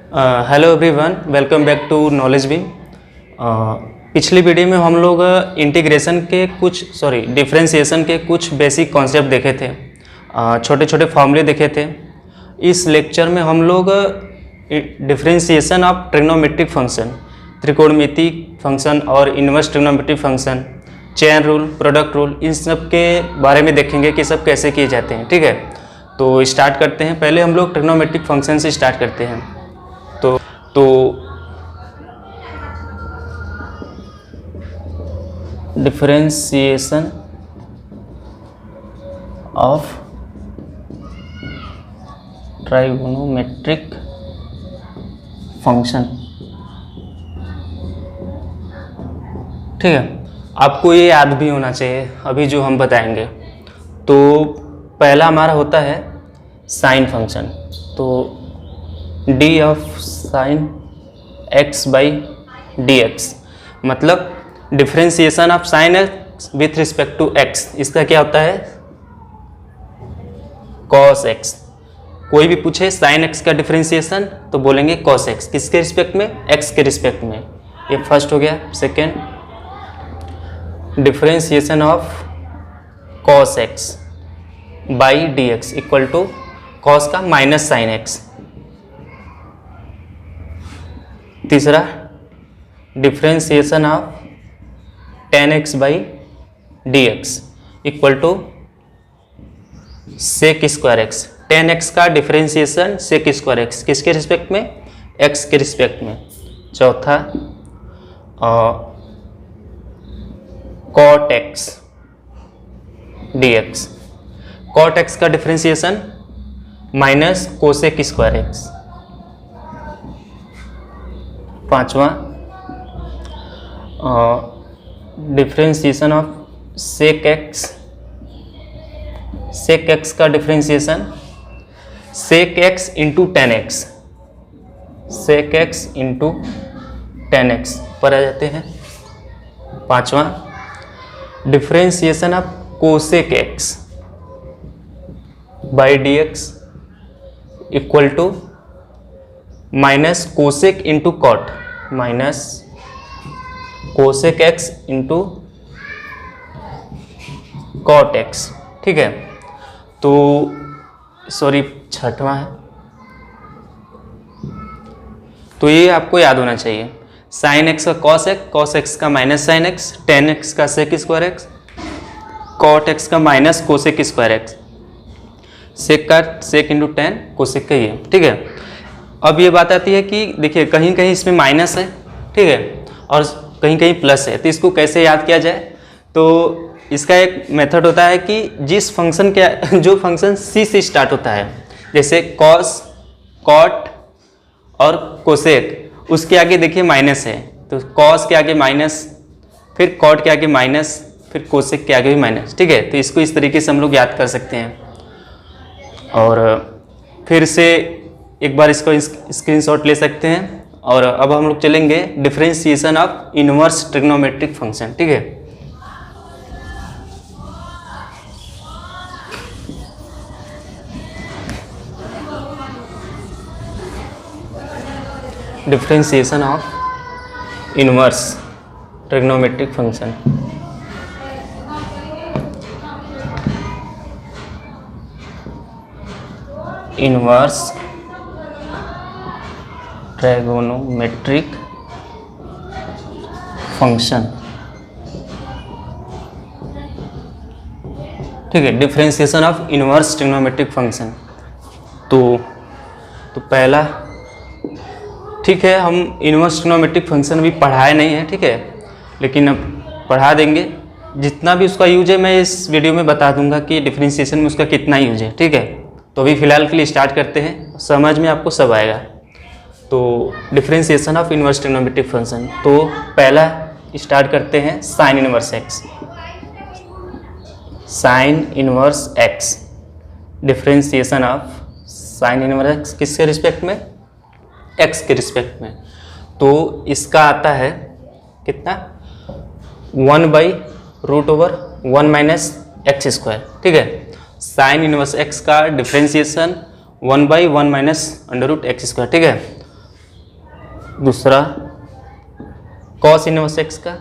Hello everyone, welcome back to knowledge beam. पिछली video में हम लोग इंटीग्रेशन के डिफरेंशिएशन के कुछ बेसिक कॉन्सेप्ट देखे थे, छोटे छोटे फॉर्मूले देखे थे। इस लेक्चर में हम लोग डिफरेंशिएशन ऑफ ट्रिग्नोमेट्रिक फंक्शन, त्रिकोणमिति फंक्शन और inverse trigonometric function, chain rule, product rule, इन सब के बारे में देखेंगे कि सब कैसे किए जाते हैं। ठीक है, तो स्टार्ट करते हैं। पहले हम लोग ट्रिग्नोमेट्रिक फंक्शन से स्टार्ट करते हैं। तो डिफरेंशिएशन ऑफ ट्राइगोनोमेट्रिक फंक्शन, ठीक है, आपको ये याद भी होना चाहिए अभी जो हम बताएंगे। तो पहला हमारा होता है साइन फंक्शन। तो d of sine x by d x, मतलब differentiation of sine x with respect to x, इसका क्या होता है? Cos x. कोई भी पूछे साइन एक्स का डिफरेंशिएशन तो बोलेंगे कॉस एक्स। किसके रिस्पेक्ट में? एक्स के रिस्पेक्ट में। ये फर्स्ट हो गया। Second, differentiation of cos x by d x equal to cos का माइनस साइन एक्स। तीसरा, differentiation of ten x by d x equal to sec square x. Tan x का differentiation sec square x, किसके respect में? X के respect में। चौथा, cot x d x. Cot x का differentiation minus cosec square x. पांचवा, differentiation of sec x. Sec x का differentiation sec x into tan x. Sec x into tan x पर आ जाते हैं। पांचवा, differentiation of cosec x by d x equal to minus cosec into cot, minus cosec x into cot x. ठीक है, तो छठवां है, तो ये आपको याद होना चाहिए। साइन एक्स का कॉस एक्स, कॉस एक्स का minus sine x, tan x का sec square x, cot x का minus cosec square x, sec का सेक इंटू टेन, कोसेक का ये। ठीक है, अब ये बात आती है कि देखिए कहीं कहीं इसमें माइनस है, ठीक है, और कहीं कहीं प्लस है, तो इसको कैसे याद किया जाए? तो इसका एक मेथड होता है कि जिस फंक्शन के जो फंक्शन सी से स्टार्ट होता है, जैसे कॉस, कॉट और कोसेक, उसके आगे देखिए माइनस है, तो कॉस के आगे माइनस, फिर कॉट के आगे माइनस, फिर कोसेक के आगे भी माइनस। ठीक है, तो इसको इस तरीके से हम लोग याद कर सकते हैं। और फिर से एक बार इसको स्क्रीनशॉट ले सकते हैं। और अब हम लोग चलेंगे differentiation of inverse trigonometric function. ठीक है, differentiation of inverse trigonometric function. Inverse trigonometric function. ठीक है, differentiation of inverse trigonometric function. तो पहला, ठीक है, हम इनवर्स ट्रिग्नोमेट्रिक फंक्शन अभी पढ़ाए नहीं है, ठीक है, लेकिन अब पढ़ा देंगे। जितना भी उसका यूज है मैं इस वीडियो में बता दूंगा कि डिफरेंशिएशन में उसका कितना यूज है। ठीक है, तो अभी फिलहाल के लिए स्टार्ट करते हैं, समझ में आपको सब आएगा। तो differentiation of inverse trigonometric function, तो पहला स्टार्ट करते हैं sign inverse x. Sign inverse x, differentiation of sign inverse x किसके रिस्पेक्ट में? एक्स के रिस्पेक्ट में। तो इसका आता है कितना? 1/√1 माइनस एक्स स्क्वायर। ठीक है, साइन इनवर्स एक्स का differentiation 1/1 minus under root x square. ठीक है, दूसरा कॉस इनवर्स एक्स का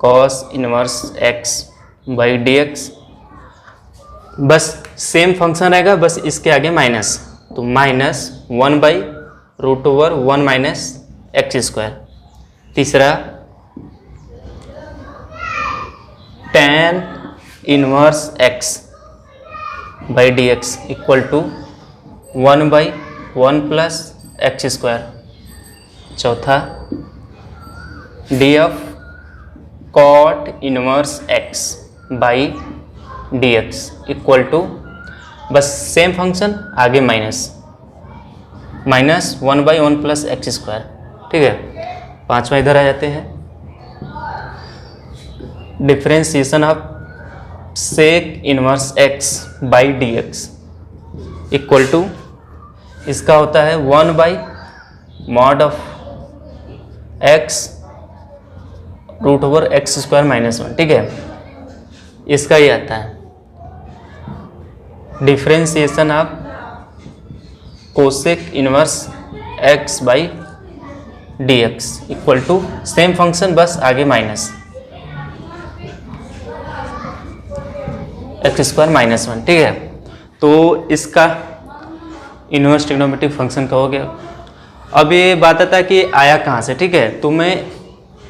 cos inverse x by d x, बस सेम फंक्शन रहेगा, बस इसके आगे माइनस, तो माइनस 1/√1 माइनस एक्स स्क्वायर। तीसरा tan inverse x by d x equal to 1/1 plus x square. चौथा d f cot inverse x by d x equal to, बस same function आगे माइनस 1/1 प्लस एक्स स्क्वायर। ठीक है, पांचवा इधर आ जाते हैं, differentiation of sec inverse x by d x equal to, इसका होता है 1/mod of x √x square minus 1। ठीक है, इसका ये आता है differentiation of cosec inverse x by d x equal to same function, बस आगे माइनस एक्स स्क्वायर माइनस 1। ठीक है, तो इसका इनवर्स ट्रिग्नोमेट्रिक फंक्शन का हो गया। अब ये बात आता है कि आया कहाँ से। ठीक है, तो मैं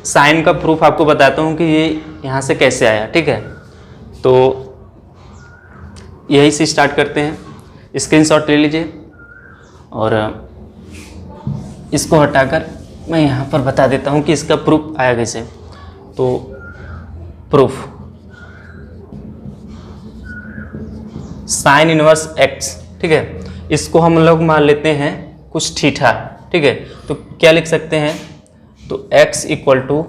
साइन का प्रूफ आपको बताता हूँ कि ये यहाँ से कैसे आया। ठीक है, तो यही से स्टार्ट करते हैं। स्क्रीनशॉट ले लीजिए और इसको हटाकर मैं यहाँ पर बता देता हूँ कि इसका प्रूफ आया कैसे। तो प्रूफ साइन इनवर्स एक्स, ठीक है, इसको हम लोग मान लेते हैं कुछ थीटा। ठीक है, तो क्या लिख सकते हैं, तो x equal to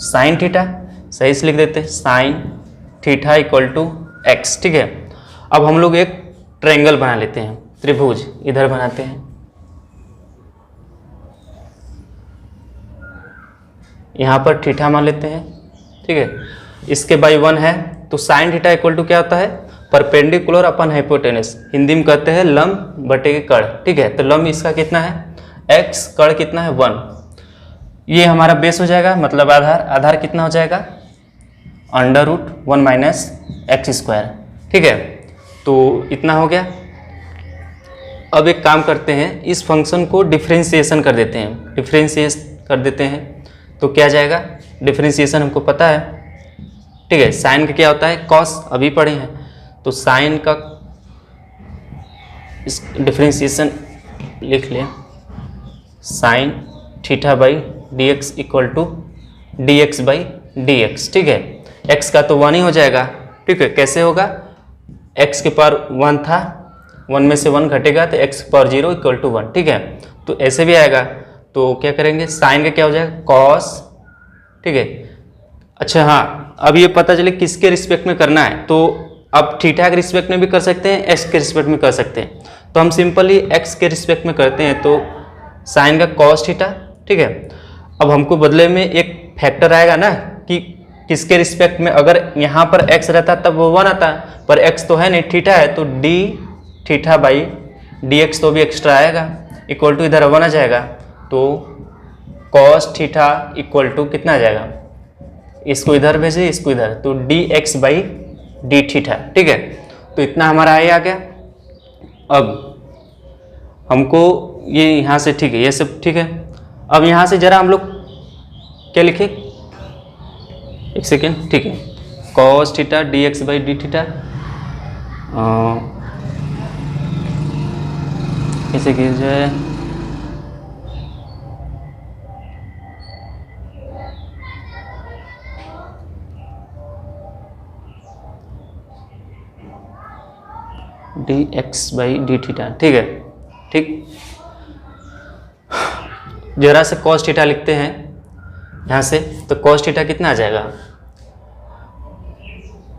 sine theta, सही से लिख देते हैं sine theta equal to x. ठीक है, अब हम लोग एक ट्रायंगल बना लेते हैं, त्रिभुज इधर बनाते हैं, यहाँ पर थीटा मान लेते हैं। ठीक है, इसके बाई 1 है, तो साइन थीटा इक्वल टू क्या होता है, परपेंडिकुलर अपन हाइपोटेनस, हिंदी में कहते हैं लंब बटे के कड़। ठीक है, तो लंब इसका कितना है x, कड़ कितना है 1, ये हमारा बेस हो जाएगा, मतलब आधार। आधार कितना हो जाएगा √1 माइनस एक्स स्क्वायर। ठीक है, तो इतना हो गया। अब एक काम करते हैं, इस फंक्शन को डिफरेंशिएशन कर देते हैं, डिफरेंशिएट कर देते हैं, तो क्या जाएगा, डिफरेंशिएशन हमको पता है। ठीक है, साइन का क्या होता है कॉस, अभी पढ़े हैं, तो साइन का इस डिफरेंशिएशन लिख लें, sine theta by d x equal to d x by d x. ठीक है, x का तो 1 ही हो जाएगा। ठीक है, कैसे होगा, x के पावर 1 था, 1 में से 1 घटेगा तो x पावर 0 इक्वल टू 1। ठीक है, तो ऐसे भी आएगा, तो क्या करेंगे, साइन का क्या हो जाएगा कॉस। ठीक है, अच्छा हाँ, अब ये पता चले किसके रिस्पेक्ट में करना है, तो अब थीटा के रिस्पेक्ट में भी कर सकते हैं, x के रिस्पेक्ट में कर सकते हैं, तो हम सिंपली x के रिस्पेक्ट में करते हैं, तो साइन का कॉस थीटा। ठीक है, अब हमको बदले में एक फैक्टर आएगा ना कि किसके रिस्पेक्ट में, अगर यहाँ पर x रहता तब वो 1 आता, पर x तो है नहीं, थीटा है, तो d theta by d x तो भी एक्स्ट्रा आएगा, इक्वल टू इधर 1 आ जाएगा, तो कॉस थीटा इक्वल टू कितना आ जाएगा, इसको इधर भेजे, इसको इधर, तो D x by d theta. ठीक है, तो इतना हमारा आ गया। अब हमको ये यहाँ से, ठीक है, ये सब ठीक है। अब यहाँ से जरा हम लोग क्या लिखे, एक सेकेंड, ठीक है, cos theta D x by d theta, कैसे किया जाए, D x by d theta. ठीक है, ठीक, जरा से कॉस थीटा लिखते हैं यहाँ से, तो कॉस थीटा कितना आ जाएगा,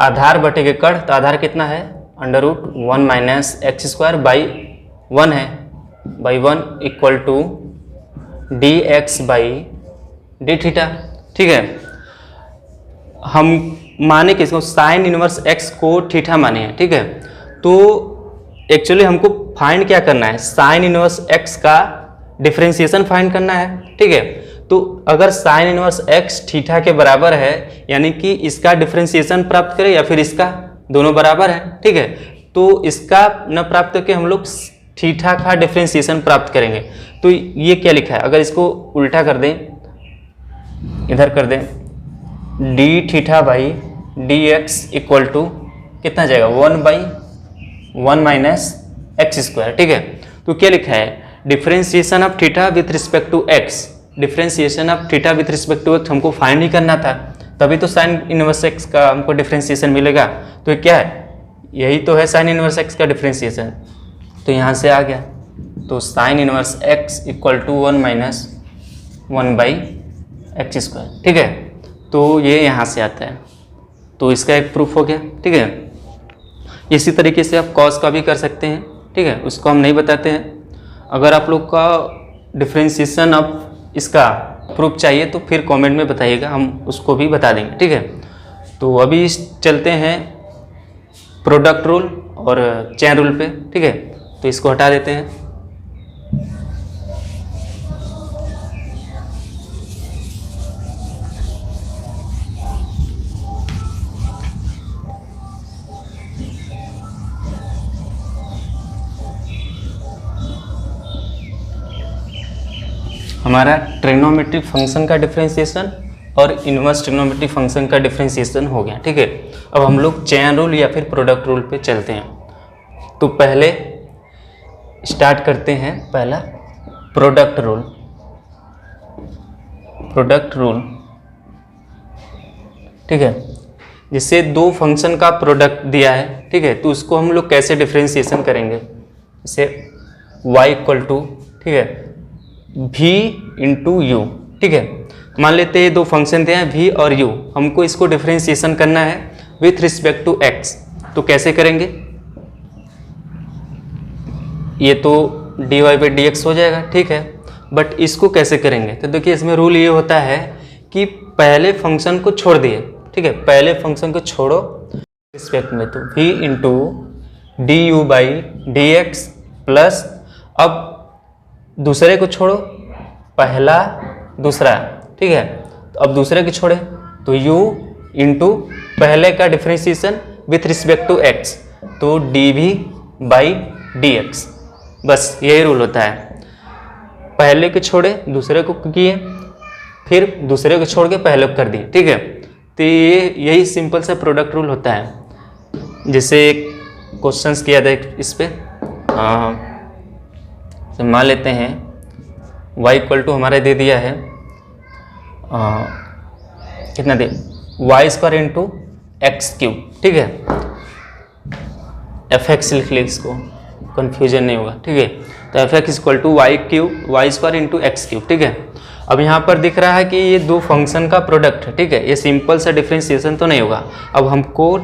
आधार बटे के कड़, तो आधार कितना है √1 माइनस एक्स स्क्वायर बाई 1 है, by 1 equal to d x by d theta. ठीक है, हम माने किसको, साइन इनवर्स एक्स को थीटा माने हैं। ठीक है, तो एक्चुअली हमको फाइंड क्या करना है, साइन इनवर्स एक्स का डिफरेंशिएशन फाइंड करना है, ठीक है। तो अगर साइन इनवर्स x थीटा के बराबर है, यानी कि इसका डिफरेंशिएशन प्राप्त करें या फिर इसका, दोनों बराबर है, ठीक है। तो इसका न प्राप्त करके हम लोग थीटा का डिफरेंशिएशन प्राप्त करेंगे। तो ये क्या लिखा है, अगर इसको उल्टा कर दें, इधर कर दें, d theta by d x equal to कितना जाएगा, 1/1 माइनस एक्स स्क्वायर, ठीक है। तो क्या लिखा है, differentiation of theta with respect to x, differentiation of theta with respect to x हमको फाइंड ही करना था, तभी तो साइन इनवर्स एक्स का हमको डिफरेंशिएशन मिलेगा। तो ये क्या है, यही तो है साइन इनवर्स एक्स का डिफरेंशिएशन। तो यहाँ से आ गया, तो sine inverse x equal to 1 minus 1/x square, ठीक है। तो ये यहाँ से आता है, तो इसका एक प्रूफ हो गया, ठीक है। इसी तरीके से आप कॉस का भी कर सकते हैं, ठीक है, उसको हम नहीं बताते हैं। अगर आप लोग का डिफरेंशिएशन ऑफ इसका प्रूफ चाहिए तो फिर कमेंट में बताइएगा, हम उसको भी बता देंगे, ठीक है। तो अभी चलते हैं प्रोडक्ट रूल और चेन रूल पे, ठीक है। तो इसको हटा देते हैं। हमारा ट्रिग्नोमेट्रिक फंक्शन का डिफरेंशिएशन और इनवर्स ट्रिग्नोमेट्रिक फंक्शन का डिफरेंशिएशन हो गया, ठीक है। अब हम लोग चेन रूल या फिर प्रोडक्ट रूल पे चलते हैं। तो पहले स्टार्ट करते हैं, पहला प्रोडक्ट रूल। प्रोडक्ट रूल, ठीक है, जिससे दो फंक्शन का प्रोडक्ट दिया है, ठीक है, तो उसको हम लोग कैसे डिफरेंशिएशन करेंगे। जैसे y इक्वल टू, ठीक है, v इंटू यू, ठीक है। मान लेते हैं दो फंक्शन दिए हैं v और u, हमको इसको डिफरेंशिएशन करना है विथ रिस्पेक्ट टू x। तो कैसे करेंगे, ये तो dy बाई डी एक्स हो जाएगा, ठीक है। बट इसको कैसे करेंगे, तो देखिए इसमें रूल ये होता है कि पहले फंक्शन को छोड़ दिए, ठीक है, पहले फंक्शन को छोड़ो रिस्पेक्ट में, तो v into D you by d x plus, अब दूसरे को छोड़ो, पहला दूसरा, ठीक है। तो अब दूसरे को छोड़े तो u इंटू पहले का differentiation with respect to x, तो dv बाई डी एक्स, बस यही रूल होता है। पहले को छोड़े दूसरे को किए, फिर दूसरे को छोड़ के पहले को कर दिए, ठीक है। तो ये यही सिंपल सा प्रोडक्ट रूल होता है। जैसे क्वेश्चंस किया था इस पे, तो मान लेते हैं y इक्वल टू हमारा दे दिया है कितना दे, y square into x cube, ठीक है। एफ एक्स लिख ले, इसको कन्फ्यूजन नहीं होगा, ठीक है। तो f x equal to y cube, y square into x cube, ठीक है। अब यहाँ पर दिख रहा है कि ये दो फंक्शन का प्रोडक्ट है, ठीक है, ये सिंपल सा डिफरेंशिएशन तो नहीं होगा। अब हमको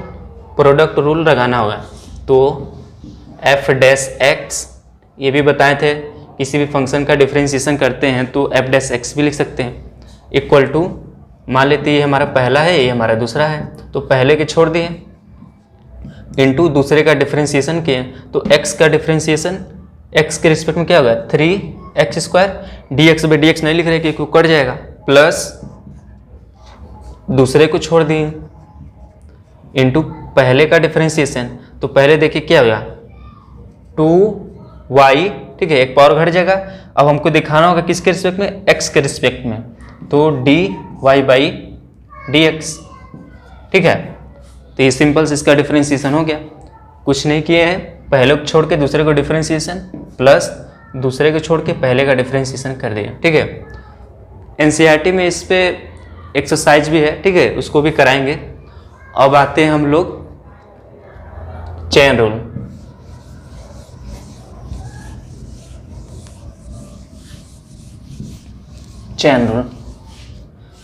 प्रोडक्ट रूल लगाना होगा, तो एफ डैश एक्स, ये भी बताए थे, किसी भी फंक्शन का डिफरेंशिएशन करते हैं तो एफ डैश एक्स भी लिख सकते हैं, इक्वल टू, मान लेते ये हमारा पहला है, ये हमारा दूसरा है, तो पहले के छोड़ दिए इंटू दूसरे का डिफरेंशिएशन किए, तो x का डिफरेंशिएशन x के रिस्पेक्ट में क्या होगा, 3x square, D x by d x नहीं लिख रहे क्योंकि कट जाएगा, प्लस दूसरे को छोड़ दिए इंटू पहले का डिफरेंशिएशन, तो पहले देखिए क्या होगा 2y, ठीक है, एक पावर घट जाएगा। अब हमको दिखाना होगा किसके रिस्पेक्ट में, x के रिस्पेक्ट में, तो dy बाई dx, ठीक है। तो ये सिंपल से इसका डिफरेंशिएशन हो गया, कुछ नहीं किए हैं, पहले को छोड़ के दूसरे को डिफरेंशिएशन प्लस दूसरे को छोड़ के पहले का डिफरेंशिएशन कर दिया, ठीक है। एनसीईआरटी में इस पे एक्सरसाइज भी है, ठीक है, उसको भी कराएंगे। अब आते हैं हम लोग चेन रूल। चेन रूल,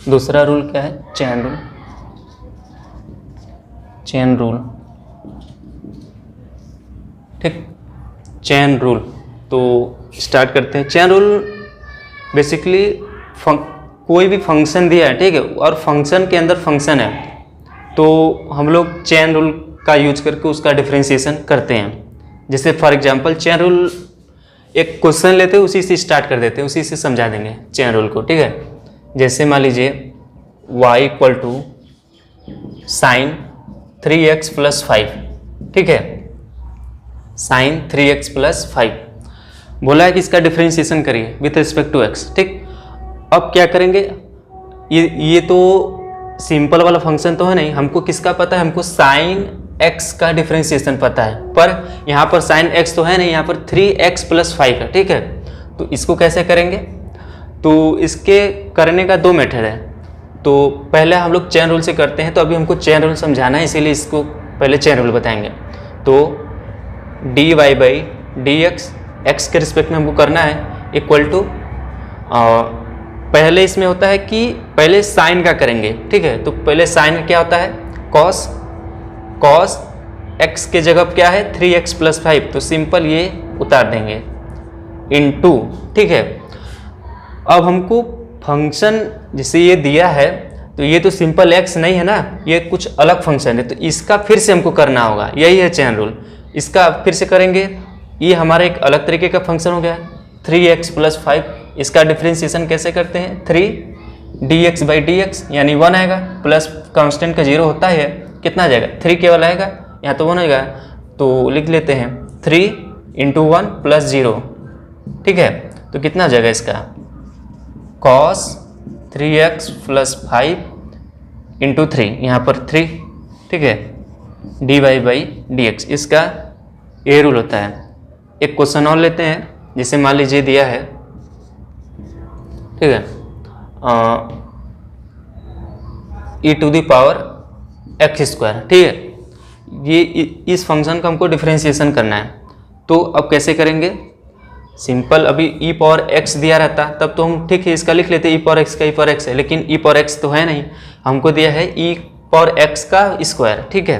दूसरा रूल क्या है, चेन रूल। चेन रूल, ठीक, चेन रूल। तो स्टार्ट करते हैं। चेन रूल बेसिकली कोई भी फंक्शन दिया है, ठीक है, और फंक्शन के अंदर फंक्शन है, तो हम लोग चेन रूल का यूज करके उसका डिफरेंशिएशन करते हैं। जैसे फॉर एग्जांपल चेन रूल एक क्वेश्चन लेते हैं, उसी से स्टार्ट कर देते हैं, उसी से समझा देंगे चेन रूल को, ठीक है। जैसे मान लीजिए y equal to sine 3x plus 5, ठीक है, साइन 3x प्लस 5 बोला है कि इसका डिफरेंशिएशन करिए विथ रिस्पेक्ट टू x, ठीक। अब क्या करेंगे, ये तो सिंपल वाला फंक्शन तो है नहीं, हमको किसका पता है, हमको साइन x का डिफरेंशिएशन पता है, पर यहाँ पर साइन x तो है नहीं, यहाँ पर 3x प्लस 5 है, ठीक है। तो इसको कैसे करेंगे, तो इसके करने का दो मेथड है। तो पहले हम लोग चेन रूल से करते हैं, तो अभी हमको चेन रूल समझाना है, इसीलिए इसको पहले चेन रूल बताएंगे। तो dy बाई डी एक्स के रिस्पेक्ट में हमको करना है इक्वल टू, पहले इसमें होता है कि पहले साइन का करेंगे, ठीक है। तो पहले साइन क्या होता है, कॉस x के जगह क्या है 3x प्लस 5, तो सिंपल ये उतार देंगे इनटू, ठीक है। अब हमको फंक्शन जैसे ये दिया है, तो ये तो सिंपल x नहीं है ना, ये कुछ अलग फंक्शन है, तो इसका फिर से हमको करना होगा, यही है चेन रूल। इसका फिर से करेंगे, ये हमारा एक अलग तरीके का फंक्शन हो गया 3x प्लस 5। इसका डिफरेंशिएशन कैसे करते हैं, 3 dx बाई डी एक्स यानी 1 आएगा, प्लस कांस्टेंट का 0 होता है, कितना आ जाएगा 3 केवल आएगा, यहाँ तो 1 आएगा, तो लिख लेते हैं 3 इंटू 1 प्लस 0, ठीक है। तो कितना आ जाएगा इसका, cos 3x प्लस 5 इंटू 3, यहाँ पर 3, ठीक है, dy बाई डी एक्स, इसका ये रूल होता है। एक क्वेश्चन और लेते हैं, जैसे मान लीजिए दिया है, ठीक है, e to the power x square, ठीक है। ये इस फंक्शन का हमको डिफरेंशिएशन करना है, तो अब कैसे करेंगे, सिंपल, अभी e पावर x दिया रहता तब तो हम ठीक है इसका लिख लेते e पावर x का e पावर x है, लेकिन e पावर x तो है नहीं, हमको दिया है e पावर x का स्क्वायर, ठीक है।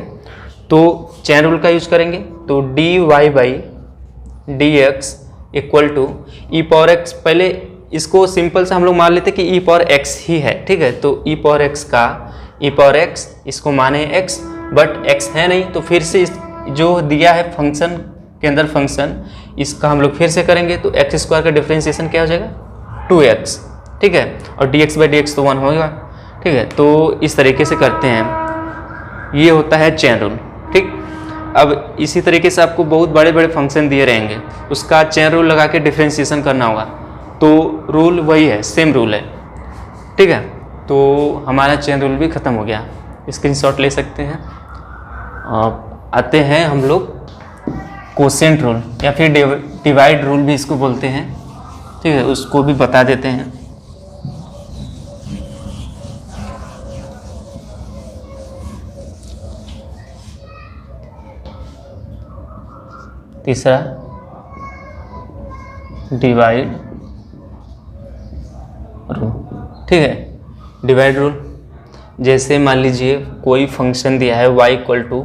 तो चेन रूल का यूज करेंगे, तो dy by d x equal to e power x, पहले इसको सिंपल से हम लोग मान लेते कि ई पावर एक्स ही है, ठीक है। तो ई पावर एक्स का ई पावर एक्स, इसको माने एक्स, बट एक्स है नहीं, तो फिर से जो दिया है फंक्शन के अंदर फंक्शन, इसका हम लोग फिर से करेंगे, तो एक्स स्क्वायर का डिफरेंशिएशन क्या हो जाएगा 2x, ठीक है, और dx बाई डी एक्स तो 1 होगा, ठीक है। तो इस तरीके से करते हैं, ये होता है चेन रूल, ठीक। अब इसी तरीके से आपको बहुत बड़े बड़े फंक्शन दिए रहेंगे, उसका चेन रूल लगा के डिफरेंशिएशन करना होगा, तो रूल वही है, सेम रूल है, ठीक है। तो हमारा चेन रूल भी ख़त्म हो गया, स्क्रीनशॉट ले सकते हैं। आते हैं हम लोग कोसेंट रूल, या फिर डिवाइड रूल भी इसको बोलते हैं, ठीक है, उसको भी बता देते हैं। तीसरा डिवाइड रूल, ठीक है। डिवाइड रूल, जैसे मान लीजिए कोई फंक्शन दिया है y equal to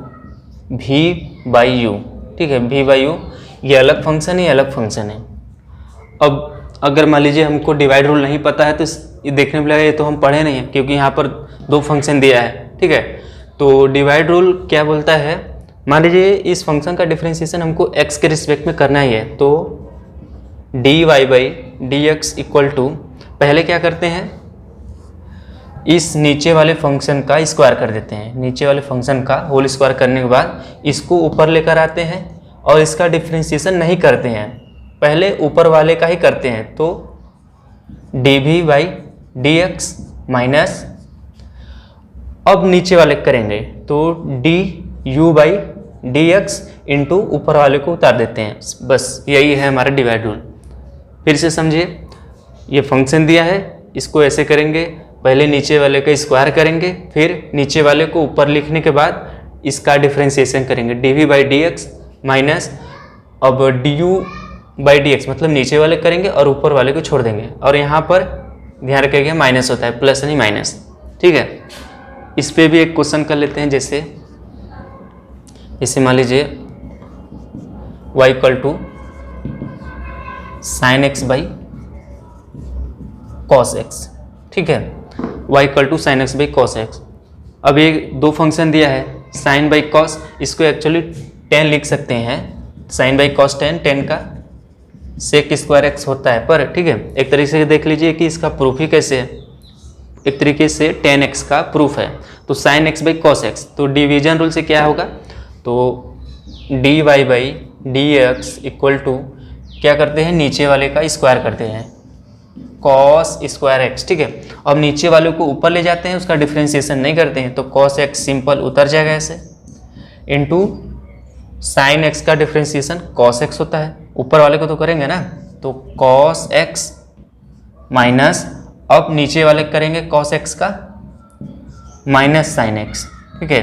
v by u, ठीक है, v बाई यू, ये अलग फंक्शन है, ये अलग फंक्शन है। अब अगर मान लीजिए हमको डिवाइड रूल नहीं पता है, तो ये देखने में लगेगा ये तो हम पढ़े नहीं है, क्योंकि यहाँ पर दो फंक्शन दिया है, ठीक है। तो डिवाइड रूल क्या बोलता है, मान लीजिए इस फंक्शन का डिफरेंशिएशन हमको x के रिस्पेक्ट में करना ही है, तो dy by d x equal to, पहले क्या करते हैं, इस नीचे वाले फंक्शन का स्क्वायर कर देते हैं, नीचे वाले फंक्शन का होल स्क्वायर करने के बाद इसको ऊपर लेकर आते हैं और इसका डिफरेंशिएशन नहीं करते हैं, पहले ऊपर वाले का ही करते हैं। तो dv by d x minus, अब नीचे वाले करेंगे, तो du by d x into ऊपर वाले को उतार देते हैं, बस यही है हमारा डिवाइड रूल। फिर से समझिए, ये फंक्शन दिया है, इसको ऐसे करेंगे, पहले नीचे वाले का स्क्वायर करेंगे, फिर नीचे वाले को ऊपर लिखने के बाद इसका डिफरेंशिएशन करेंगे, dv by d x minus, अब du बाई डी एक्स, मतलब नीचे वाले करेंगे और ऊपर वाले को छोड़ देंगे, और यहाँ पर ध्यान रखिएगा माइनस होता है, प्लस नहीं माइनस, ठीक है। इस पे भी एक क्वेश्चन कर लेते हैं, जैसे मान लीजिए y equal to sine x by cos x, ठीक है, y equal to sine x by cos x. अब ये दो फंक्शन दिया है, साइन बाई कॉस, इसको एक्चुअली 10 लिख सकते हैं, साइन बाई कॉस 10, 10 का सेक स्क्वायर एक्स होता है, पर ठीक है एक तरीके से देख लीजिए कि इसका प्रूफ ही कैसे है। एक तरीके से tan x का प्रूफ है, तो sin x by cos x, तो डिवीजन रूल से क्या होगा, तो dy by dx equal to क्या करते हैं, नीचे वाले का स्क्वायर करते हैं cos स्क्वायर x, ठीक है। अब नीचे वाले को ऊपर ले जाते हैं, उसका डिफ्रेंशिएशन नहीं करते हैं, तो cos x सिंपल उतर जाएगा ऐसे, इनटू sin x का डिफ्रेंशिएशन cos x होता है, ऊपर वाले को तो करेंगे ना, तो cos x माइनस, अब नीचे वाले करेंगे cos x का माइनस sin x, ठीक है,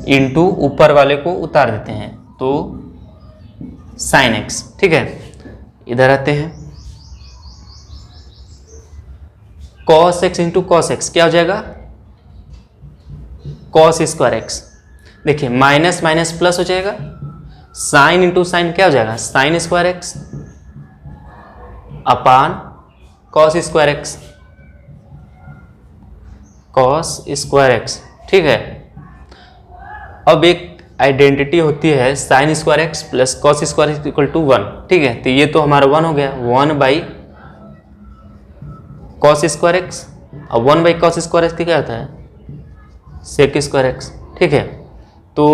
इनटू ऊपर वाले को उतार देते हैं तो sin x, ठीक है। इधर आते हैं, cos x into cos x क्या हो जाएगा, cos स्क्वायर x, देखिए माइनस माइनस प्लस हो जाएगा, साइन इंटू साइन क्या हो जाएगा, sine square x upon cos square x, cos square x, ठीक है। अब एक आइडेंटिटी होती है sine square x plus cos square equal to 1, ठीक है, तो ये तो हमारा 1 हो गया, 1 बाई कॉस स्क्वायर एक्स, अब 1 बाई कॉस स्क्वायर एक्स क्या होता है, सेक स्क्वायर एक्स, ठीक है। तो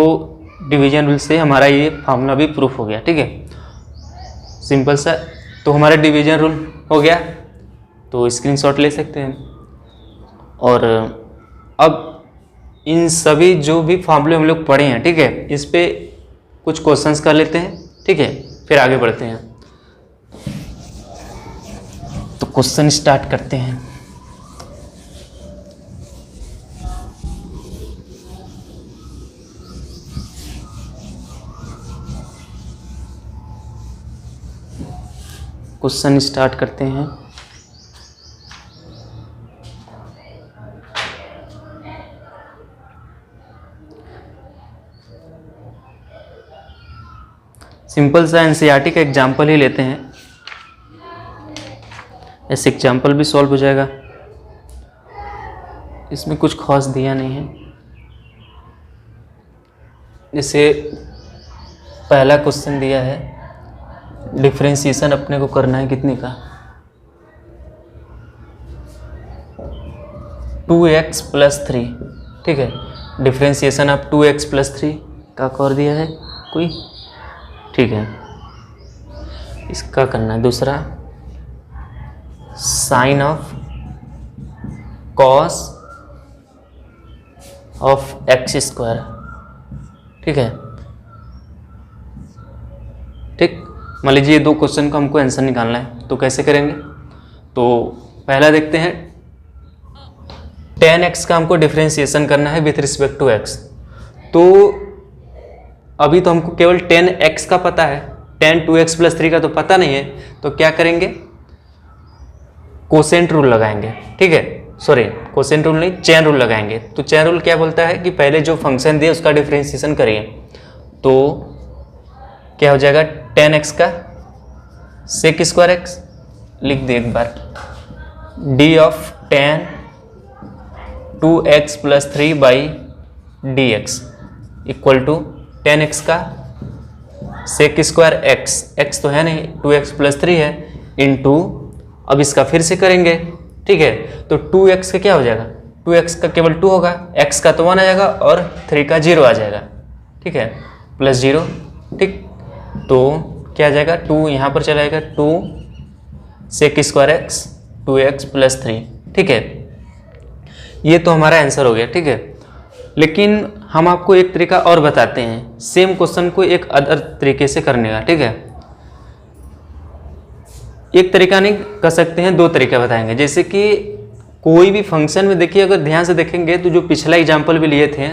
डिवीजन रूल से हमारा ये फार्मूला भी प्रूफ हो गया, ठीक है, सिंपल सा। तो हमारा डिवीजन रूल हो गया, तो स्क्रीनशॉट ले सकते हैं। और अब इन सभी जो भी फार्मूले हम लोग पढ़े हैं, ठीक है, इस पे कुछ क्वेश्चंस कर लेते हैं, ठीक है, फिर आगे बढ़ते हैं। तो क्वेश्चन स्टार्ट करते हैं। क्वेश्चन स्टार्ट करते हैं। सिंपल सा एनसीईआरटी का एग्जाम्पल ही लेते हैं, ऐसे एग्जाम्पल भी सॉल्व हो जाएगा, इसमें कुछ खास दिया नहीं है। जैसे पहला क्वेश्चन दिया है, डिफरेंशिएशन अपने को करना है कितने का, 2x प्लस 3, ठीक है, डिफरेंशिएशन आप 2x प्लस 3 का कर दिया है कोई, ठीक है, इसका करना है। दूसरा sine of cos of x square, ठीक है, ठीक। मान लीजिए ये दो क्वेश्चन का हमको आंसर निकालना है, तो कैसे करेंगे, तो पहला देखते हैं, tan x का हमको डिफरेंशिएशन करना है विथ रिस्पेक्ट टू x। तो अभी तो हमको केवल tan x का पता है, tan 2x प्लस 3 का तो पता नहीं है, तो क्या करेंगे, कोसेंट रूल लगाएंगे, ठीक है, सॉरी कोसेंट रूल नहीं, चेन रूल लगाएंगे। तो चेन रूल क्या बोलता है कि पहले जो फंक्शन दिए उसका डिफरेंशिएशन करिए, तो क्या हो जाएगा, tan x का सेक स्क्वायर एक्स, लिख दे एक बार, d ऑफ tan 2x प्लस 3 by d x equal to tan x का सेक स्क्वायर एक्स, x तो है नहीं, 2x प्लस 3 है, इनटू, अब इसका फिर से करेंगे, ठीक है, तो 2x का क्या हो जाएगा, 2x का केवल 2 होगा, x का तो 1 आ जाएगा और 3 का 0 आ जाएगा, ठीक है, प्लस 0, ठीक। तो क्या आ जाएगा, 2 यहाँ पर चला जाएगा, 2 सेक स्क्वायर एक्स 2x प्लस 3, ठीक है। ये तो हमारा आंसर हो गया, ठीक है। लेकिन हम आपको एक तरीका और बताते हैं सेम क्वेश्चन को एक अदर तरीके से करने का, ठीक है। एक तरीका नहीं कर सकते हैं, दो तरीका बताएंगे। जैसे कि कोई भी फंक्शन में देखिए, अगर ध्यान से देखेंगे तो जो पिछला एग्जाम्पल भी लिए थे,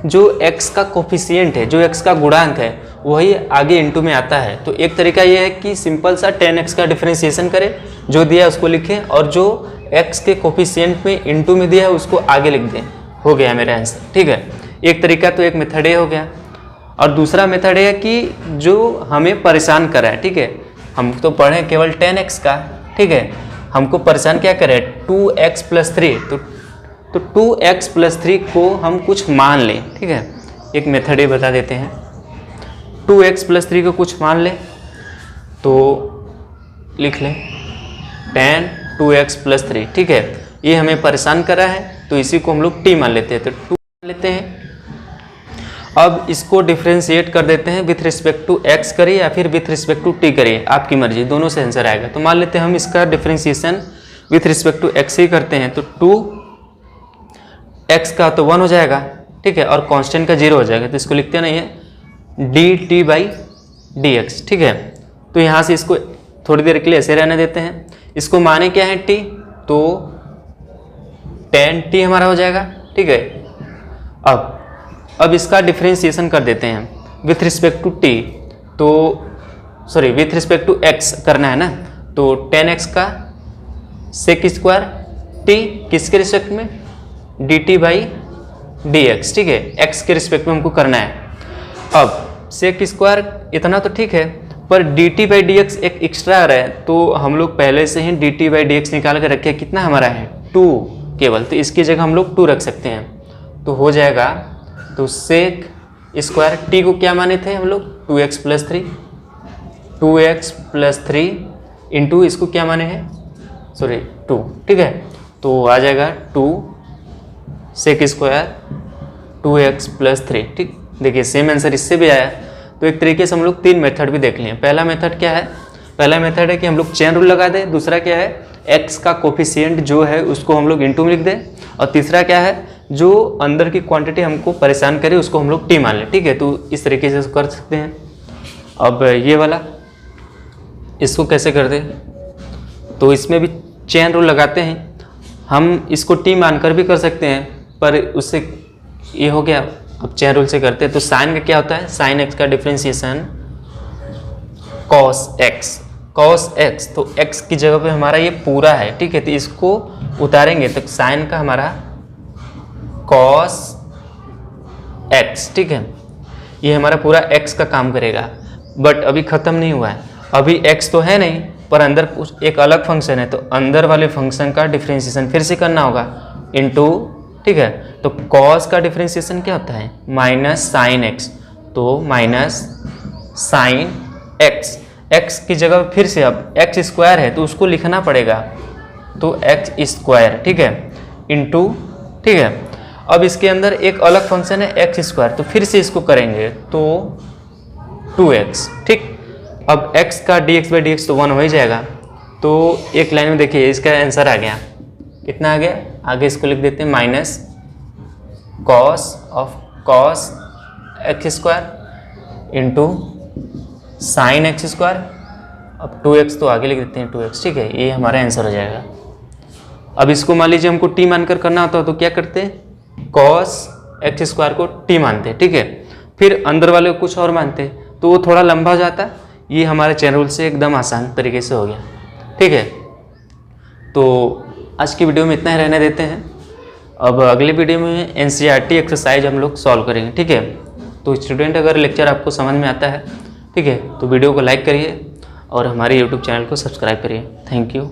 जो x का कोफिशिएंट है, जो x का गुणांक है, वही आगे इनटू में आता है। तो एक तरीका ये है कि सिंपल सा tan x का डिफरेंशिएशन करें, जो दिया है उसको लिखें, और जो x के कोफिशिएंट में इनटू में दिया है उसको आगे लिख दें, हो गया मेरा आंसर, ठीक है। एक तरीका तो एक मेथड ये हो गया, और दूसरा मेथड है कि जो हमें परेशान कर रहा है, ठीक है, हम तो पढ़े केवल tan x का, ठीक है, हमको परेशान क्या करे, 2x प्लस 3, तो 2x प्लस 3 को हम कुछ मान लें, ठीक है। एक मेथड ये बता देते हैं, 2x प्लस 3 को कुछ मान लें, तो लिख लें tan 2x + 3, ठीक है। ये हमें परेशान कर रहा है तो इसी को हम लोग t मान लेते हैं, तो 2 मान लेते हैं। अब इसको डिफ्रेंशिएट कर देते हैं, विथ रिस्पेक्ट टू x करिए या फिर विथ रिस्पेक्ट टू t करिए, आपकी मर्जी, दोनों से आंसर आएगा। तो मान लेते हैं हम इसका differentiation with respect to x ही करते हैं, तो 2x का तो 1 हो जाएगा, ठीक है, और कांस्टेंट का 0 हो जाएगा, तो इसको लिखते नहीं है dt/dx, ठीक है। तो यहाँ से इसको थोड़ी देर के लिए ऐसे रहने देते हैं। इसको माने क्या है t, तो tan t हमारा हो जाएगा, ठीक है। अब इसका डिफ्रेंशिएशन कर देते हैं विथ रिस्पेक्ट टू t, तो sorry with respect to x करना है ना, तो tan x का sec स्क्वायर t किसके रिस्पेक्ट में, dt/dx, ठीक है, x के रिस्पेक्ट में हमको करना है। अब sec स्क्वायर इतना तो ठीक है, पर dt/dx एक एक्स्ट्रा आ रहा है, तो हम लोग पहले से ही dt/dx निकाल कर रखे, कितना हमारा है 2 केवल, तो इसकी जगह हम लोग 2 रख सकते हैं, तो हो जाएगा, तो sec स्क्वायर t को क्या माने थे हम लोग 2x + 3 इंटू इसको क्या माने हैं, सॉरी 2, ठीक है। तो आ जाएगा 2 sec स्क्वायर 2x + 3, ठीक। देखिए सेम आंसर इससे भी आया। तो एक तरीके से हम लोग 3 मेथड भी देख लिए। पहला मेथड क्या है, पहला मेथड है कि हम लोग चेन रूल लगा दें, दूसरा क्या है x का कोफिशिएंट जो है उसको हम लोग इंटू में लिख दें, और तीसरा क्या है जो अंदर की क्वांटिटी हमको परेशान करे उसको हम लोग t मान लें, ठीक है। तो इस तरीके से कर सकते हैं। अब ये वाला इसको कैसे कर दें, तो इसमें भी चेन रूल लगाते हैं, हम इसको t मानकर भी कर सकते हैं, पर उससे ये हो गया। अब चेन रूल से करते हैं, तो साइन का क्या होता है, साइन x का डिफ्रेंशिएशन cos x, तो x की जगह पे हमारा ये पूरा है, ठीक है, तो इसको उतारेंगे तो साइन का हमारा cos x, ठीक है, ये हमारा पूरा x का काम करेगा। बट अभी ख़त्म नहीं हुआ है, अभी x तो है नहीं, पर अंदर कुछ एक अलग फंक्शन है, तो अंदर वाले फंक्शन का डिफ्रेंशिएशन फिर से करना होगा इनटू, ठीक है। तो cos का डिफ्रेंशिएशन क्या होता है -sin x, तो -sin x, x की जगह फिर से अब x स्क्वायर है तो उसको लिखना पड़ेगा, तो x स्क्वायर, ठीक है, इनटू, ठीक है। अब इसके अंदर एक अलग फंक्शन है x स्क्वायर, तो फिर से इसको करेंगे तो 2x, ठीक। अब x का dx/dx तो 1 हो ही जाएगा, तो एक लाइन में देखिए इसका आंसर आ गया, कितना आ गया, आगे इसको लिख देते हैं -cos x square into sin x square, अब 2x तो आगे लिख देते हैं 2x, ठीक है, ये हमारा आंसर हो जाएगा। अब इसको मान लीजिए हमको t मानकर करना होता है, तो क्या करते हैं cos x स्क्वायर को t मानते हैं, ठीक है, फिर अंदर वाले को कुछ और मानते हैं, तो वो थोड़ा लंबा हो जाता है। ये हमारे चैन रूल से एकदम आसान तरीके से हो गया, ठीक है। तो आज की वीडियो में इतना ही रहने देते हैं। अब अगले वीडियो में NCERT एक्सरसाइज हम लोग सॉल्व करेंगे, ठीक है। तो स्टूडेंट अगर लेक्चर आपको समझ में आता है, ठीक है, तो वीडियो को लाइक करिए और हमारे YouTube चैनल को सब्सक्राइब करिए। Thank you.